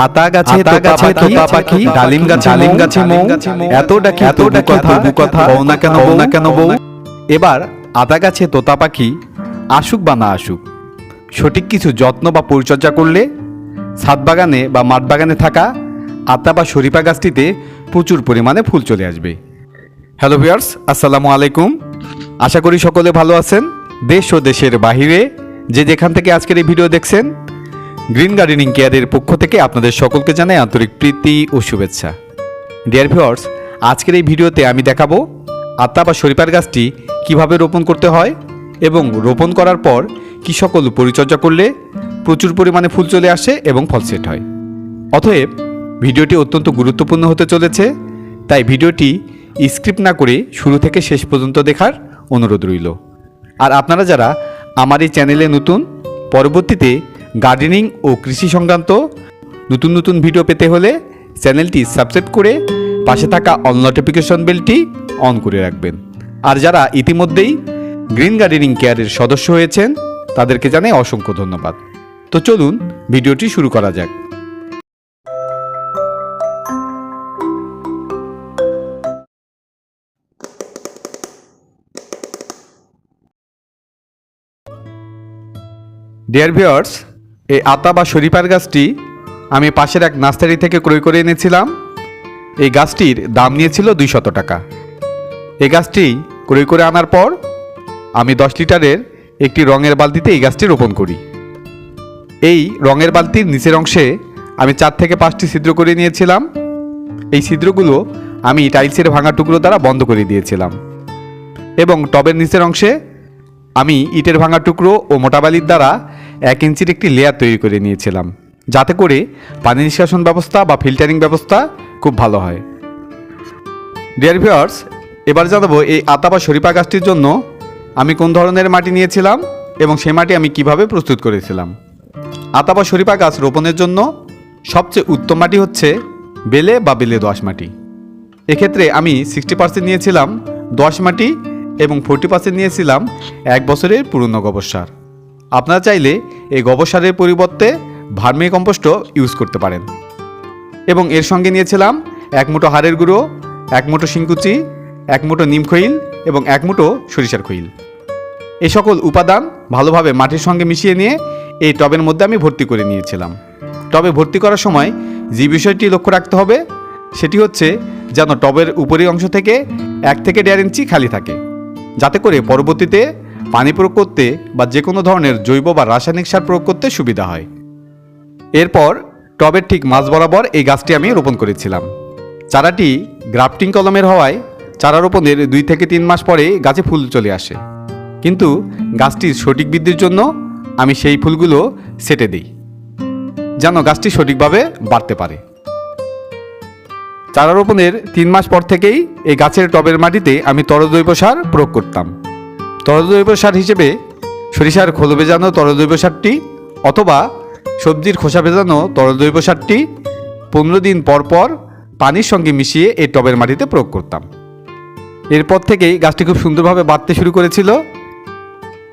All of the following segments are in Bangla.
আতা গাছে তোতা পাখি, ডালিম গাছে মৌ, এত ডাকি তবু কথা বউ না কেন বউ। এবার আতা গাছে তোতা পাখি আসুক বা না আসুক, সঠিক কিছু যত্ন বা পরিচর্যা করলে ছাদ বাগানে বা মাঠ বাগানে থাকা আতা বা শরীফা গাছটিতে প্রচুর পরিমাণে ফুল চলে আসবে। হ্যালো ভিউয়ার্স, আসসালামু আলাইকুম। আশা করি সকলে ভালো আছেন। দেশ ও দেশের বাহিরে যে যেখান থেকে আজকের এই ভিডিও দেখছেন, গ্রিন গার্ডেনিং কেয়ারের পক্ষ থেকে আপনাদের সকলকে জানাই আন্তরিক প্রীতি ও শুভেচ্ছা। ডিয়ার ভিউয়ার্স, আজকের এই ভিডিওতে আমি দেখাবো আতা বা শরীফার গাছটি কিভাবে রোপণ করতে হয় এবং রোপণ করার পর কী সকল পরিচর্যা করলে প্রচুর পরিমাণে ফুল চলে আসে এবং ফল সেট হয়। অতএব ভিডিওটি অত্যন্ত গুরুত্বপূর্ণ হতে চলেছে, তাই ভিডিওটি স্ক্রিপ্ট না করে শুরু থেকে শেষ পর্যন্ত দেখার অনুরোধ রইল। আর আপনারা যারা আমার এই চ্যানেলে নতুন, পরবর্তীতে গার্ডেনিং ও কৃষি সংক্রান্ত নতুন ভিডিও পেতে হলে চ্যানেলটি সাবস্ক্রাইব করে পাশে থাকা অল নোটিফিকেশন বেলটি অন করে রাখবেন। আর যারা ইতিমধ্যেই গ্রিন গার্ডেনিং কেয়ারের সদস্য হয়েছেন তাদেরকে জানাই অসংখ্য ধন্যবাদ। তো চলুন ভিডিওটি শুরু করা যাক। ডিয়ার ভিউয়ার্স, এই আতা বা শরীফার গাছটি আমি পাশের এক নার্সারি থেকে ক্রয় করে এনেছিলাম। এই গাছটির দাম নিয়েছিল 200 টাকা। এই গাছটি ক্রয় করে আনার পর আমি 10 লিটারের একটি রঙের বালতিতে এই গাছটি রোপণ করি। এই রঙের বালতির নিচের অংশে আমি 4 থেকে 5টি ছিদ্র করে নিয়েছিলাম। এই ছিদ্রগুলো আমি টাইলসের ভাঙা টুকরো দ্বারা বন্ধ করে দিয়েছিলাম এবং টবের নিচের অংশে আমি ইটের ভাঙা টুকরো ও মোটা বালির দ্বারা 1 ইঞ্চির একটি লেয়ার তৈরি করে নিয়েছিলাম, যাতে করে পানি নিষ্কাশন ব্যবস্থা বা ফিল্টারিং ব্যবস্থা খুব ভালো হয়। ডিয়ার ভিউয়ার্স, এবার জানাবো এই আতা বা শরীফা গাছটির জন্য আমি কোন ধরনের মাটি নিয়েছিলাম এবং সেই মাটি আমি কিভাবে প্রস্তুত করেছিলাম। আতা বা শরীফা গাছ রোপণের জন্য সবচেয়ে উত্তম মাটি হচ্ছে বেলে বা বেলে দোআঁশ মাটি। এক্ষেত্রে আমি 60% নিয়েছিলাম দোআঁশ মাটি এবং 40% নিয়েছিলাম 1 বছরের পুরনো গোবর সার। আপনারা চাইলে এই গোবর সারের পরিবর্তে ভার্মি কম্পোস্টও ইউজ করতে পারেন। এবং এর সঙ্গে নিয়েছিলাম 1 মুঠো হাড়ের গুঁড়ো, 1 মুঠো শিংকুচি, 1 মুঠো নিম খৈল এবং 1 মুঠো সরিষার খৈল। এই সকল উপাদান ভালোভাবে মাটির সঙ্গে মিশিয়ে নিয়ে এই টবের মধ্যে আমি ভর্তি করে নিয়েছিলাম। টবে ভর্তি করার সময় যে বিষয়টি লক্ষ্য রাখতে হবে সেটি হচ্ছে যেন টবের উপরের অংশ থেকে 1 থেকে 1.5 ইঞ্চি খালি থাকে, যাতে করে পরবর্তীতে পানি প্রয়োগ করতে বা যে কোনো ধরনের জৈব বা রাসায়নিক সার প্রয়োগ করতে সুবিধা হয়। এরপর টবের ঠিক মাঝ বরাবর এই গাছটি আমি রোপণ করেছিলাম। চারাটি গ্রাফটিং কলমের হওয়ায় চারা রোপণের 2 থেকে 3 মাস পরে গাছে ফুল চলে আসে, কিন্তু গাছটির সঠিক বৃদ্ধির জন্য আমি সেই ফুলগুলো সেটে দিই যেন গাছটি সঠিকভাবে বাড়তে পারে। চারা রোপণের 3 মাস পর থেকেই এই গাছের টবের মাটিতে আমি তরল জৈব সার প্রয়োগ করতাম। তরল জৈব সার হিসেবে সরিষার খোল ভেজানো তরল জৈব সারটি অথবা সবজির খোসা ভেজানো তরল জৈব সারটি 15 দিন পর পর পানির সঙ্গে মিশিয়ে এই টবের মাটিতে প্রয়োগ করতাম। এরপর থেকেই গাছটি খুব সুন্দরভাবে বাড়তে শুরু করেছিল।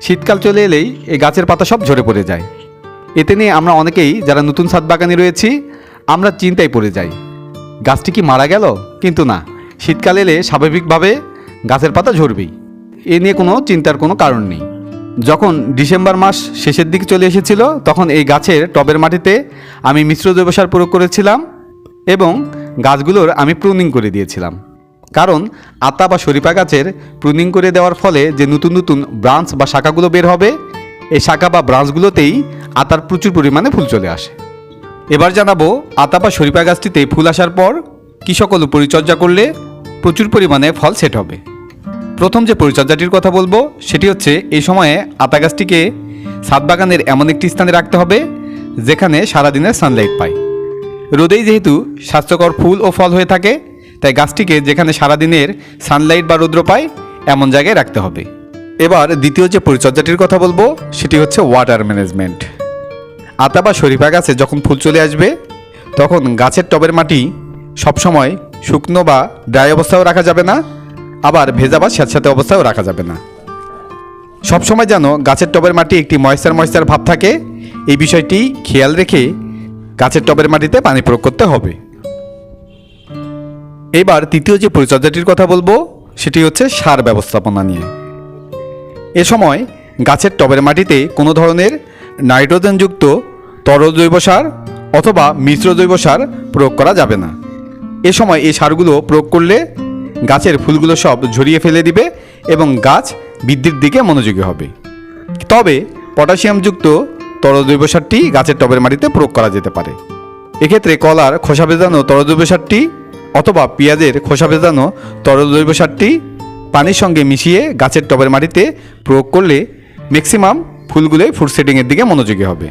শীতকাল চলে এলেই এই গাছের পাতা সব ঝরে পড়ে যায়। এতে নিয়ে আমরা অনেকেই যারা নতুন ছাদ বাগানে রয়েছি আমরা চিন্তায় পড়ে যাই, গাছটি কি মারা গেল? কিন্তু না, শীতকাল এলে স্বাভাবিকভাবে গাছের পাতা ঝরবেই, এ নিয়ে কোনো চিন্তার কোনো কারণ নেই। যখন ডিসেম্বর মাস শেষের দিকে চলে এসেছিল তখন এই গাছের টবের মাটিতে আমি মিশ্র জৈব সার প্রয়োগ করেছিলাম এবং গাছগুলোর আমি প্রুনিং করে দিয়েছিলাম। কারণ আতা বা শরীফা গাছের প্রুনিং করে দেওয়ার ফলে যে নতুন ব্রাঞ্চ বা শাখাগুলো বের হবে, এই শাখা বা ব্রাঞ্চগুলোতেই আতার প্রচুর পরিমাণে ফুল চলে আসে। এবার জানাবো আতা বা শরীফা গাছটিতে ফুল আসার পর কী সকল পরিচর্যা করলে প্রচুর পরিমাণে ফল সেট হবে। প্রথম যে পরিচর্যাটির কথা বলবো সেটি হচ্ছে এই সময়ে আতা গাছটিকে ছাদ বাগানের এমন একটি স্থানে রাখতে হবে যেখানে সারাদিনের সানলাইট পায়। রোদেই যেহেতু স্বাস্থ্যকর ফুল ও ফল হয়ে থাকে, তাই গাছটিকে যেখানে সারাদিনের সানলাইট বা রৌদ্র পায় এমন জায়গায় রাখতে হবে। এবার দ্বিতীয় যে পরিচর্যাটির কথা বলবো সেটি হচ্ছে ওয়াটার ম্যানেজমেন্ট। আতা বা শরীফা গাছে যখন ফুল চলে আসবে তখন গাছের টবের মাটি সবসময় শুকনো বা ড্রাই অবস্থায়ও রাখা যাবে না, আবার ভেজা বা স্যাঁতস্যাঁতে অবস্থায়ও রাখা যাবে না। সবসময় যেন গাছের টবের মাটি একটি ময়েশ্চার ভাব থাকে, এই বিষয়টি খেয়াল রেখে গাছের টবের মাটিতে পানি প্রয়োগ করতে হবে। এবার তৃতীয় যে পরিচর্যাটির কথা বলবো সেটি হচ্ছে সার ব্যবস্থাপনা নিয়ে। এ সময় গাছের টবের মাটিতে কোনো ধরনের নাইট্রোজেনযুক্ত তরল জৈব সার অথবা মিশ্র জৈব সার প্রয়োগ করা যাবে না। এ সময় এই সারগুলো প্রয়োগ করলে গাছের ফুলগুলো সব ঝরিয়ে ফেলে দিবে এবং গাছ বৃদ্ধির দিকে মনোযোগী হবে। তবে পটাশিয়ামযুক্ত তরল জৈব সারটি গাছের টবের মাটিতে প্রয়োগ করা যেতে পারে। এক্ষেত্রে কলার খোসা ভেজানো তরল জৈব সারটি অথবা পেঁয়াজের খোসা ভেজানো তরল জৈব সারটি পানির সঙ্গে মিশিয়ে গাছের টবের মাটিতে প্রয়োগ করলে ম্যাক্সিমাম ফুলগুলোই ফুড সেটিংয়ের দিকে মনোযোগী হবে।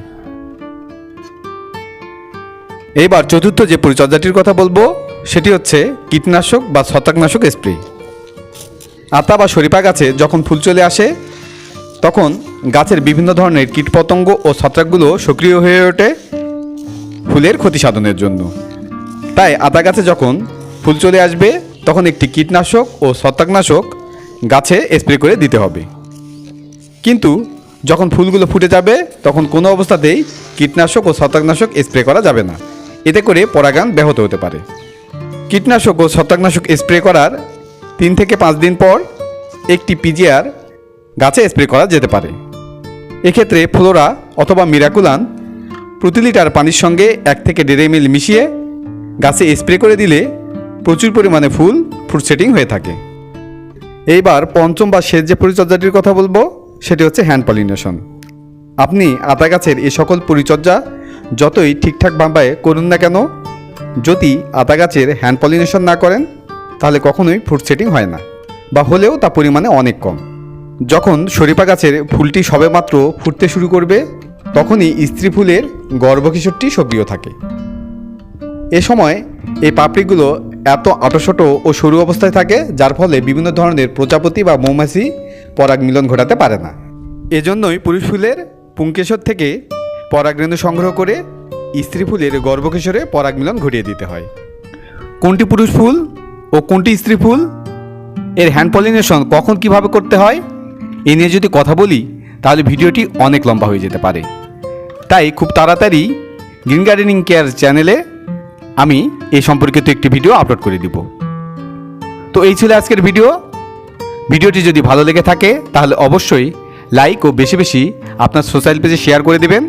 এইবার চতুর্থ যে পরিচর্যাটির কথা বলবো সেটি হচ্ছে কীটনাশক বা ছত্রাকনাশক স্প্রে। আতা বা শরীফা গাছে যখন ফুল চলে আসে তখন গাছের বিভিন্ন ধরনের কীটপতঙ্গ ও ছত্রাকগুলো সক্রিয় হয়ে ওঠে ফুলের ক্ষতি সাধনের জন্য। তাই আতা গাছে যখন ফুল চলে আসবে তখন একটি কীটনাশক ও ছত্রাকনাশক গাছে স্প্রে করে দিতে হবে। কিন্তু যখন ফুলগুলো ফুটে যাবে তখন কোনো অবস্থাতেই কীটনাশক ও ছত্রাকনাশক স্প্রে করা যাবে না, এতে করে পরাগায়ন ব্যাহত হতে পারে। কীটনাশক ও ছত্রাকনাশক স্প্রে করার 3 থেকে 5 দিন পর একটি পিজিআর গাছে স্প্রে করা যেতে পারে। এক্ষেত্রে ফ্লোরা অথবা মিরাকুলান প্রতি লিটার পানির সঙ্গে 1 থেকে 1.5 ml মিশিয়ে গাছে স্প্রে করে দিলে প্রচুর পরিমাণে ফুড সেটিং হয়ে থাকে। এইবার পঞ্চম বা শেষ যে পরিচর্যাটির কথা বলবো সেটি হচ্ছে হ্যান্ড পলিনেশন। আপনি আতা গাছের এই সকল পরিচর্যা যতই ঠিকঠাকভাবে করুন না কেন, যদি আতা গাছের হ্যান্ড পলিনেশন না করেন তাহলে কখনোই ফ্রুট সেটিং হয় না, বা হলেও তা পরিমাণে অনেক কম। যখন শরীফা গাছের ফুলটি সবেমাত্র ফুটতে শুরু করবে তখনই স্ত্রী ফুলের গর্ভকিশোরটি সক্রিয় থাকে। এ সময় এই পাপড়িগুলো এত আটোশটো ও সরু অবস্থায় থাকে যার ফলে বিভিন্ন ধরনের প্রজাপতি বা মৌমাছি পরাগ মিলন ঘটাতে পারে না। এজন্যই পুরুষ ফুলের পুংকেশর থেকে পরাগরেণু সংগ্রহ করে স্ত্রী ফুলের গর্ভকিশোরে পরাগ মিলন ঘটিয়ে দিতে হয়। কোনটি পুরুষ ফুল ও কোনটি স্ত্রী ফুল, এর হ্যান্ড পলিনেশন কখন কিভাবে করতে হয় এ নিয়ে যদি কথা বলি তাহলে ভিডিওটি অনেক লম্বা হয়ে যেতে পারে। তাই খুব তাড়াতাড়ি গ্রিন গার্ডেনিং কেয়ার চ্যানেলে আমি এই সম্পর্কিত একটি ভিডিও আপলোড করে দিব। তো এই ছিল আজকের ভিডিওটি যদি ভালো লেগে থাকে তাহলে অবশ্যই লাইক ও বেশি বেশি আপনার সোশ্যাল পেজে শেয়ার করে দেবেন,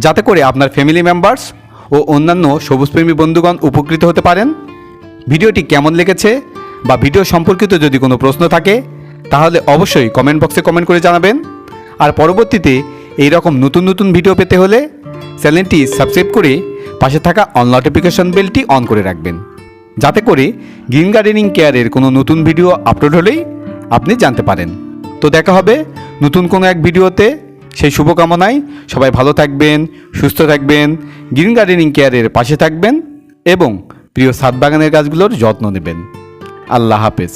যাতে করে আপনার ফ্যামিলি মেম্বার্স ও অন্যান্য সবুজপ্রেমী বন্ধুগণ উপকৃত হতে পারেন। ভিডিওটি কেমন লেগেছে বা ভিডিও সম্পর্কিত যদি কোনো প্রশ্ন থাকে তাহলে অবশ্যই কমেন্ট বক্সে কমেন্ট করে জানাবেন। আর পরবর্তীতে এই রকম নতুন নতুন ভিডিও পেতে হলে চ্যানেলটি সাবস্ক্রাইব করে পাশে থাকা অল নোটিফিকেশন বেলটি অন করে রাখবেন, যাতে করে গ্রিন গার্ডেনিং কেয়ারের কোনো নতুন ভিডিও আপলোড হলেই আপনি জানতে পারেন। তো দেখা হবে নতুন কোনো এক ভিডিওতে। সেই শুভকামনায় সবাই ভালো থাকবেন, সুস্থ থাকবেন, গ্রিন গার্ডেনিং কেয়ারের পাশে থাকবেন এবং প্রিয় ছাদ বাগানের গাছগুলোর যত্ন নেবেন। আল্লাহ হাফেজ।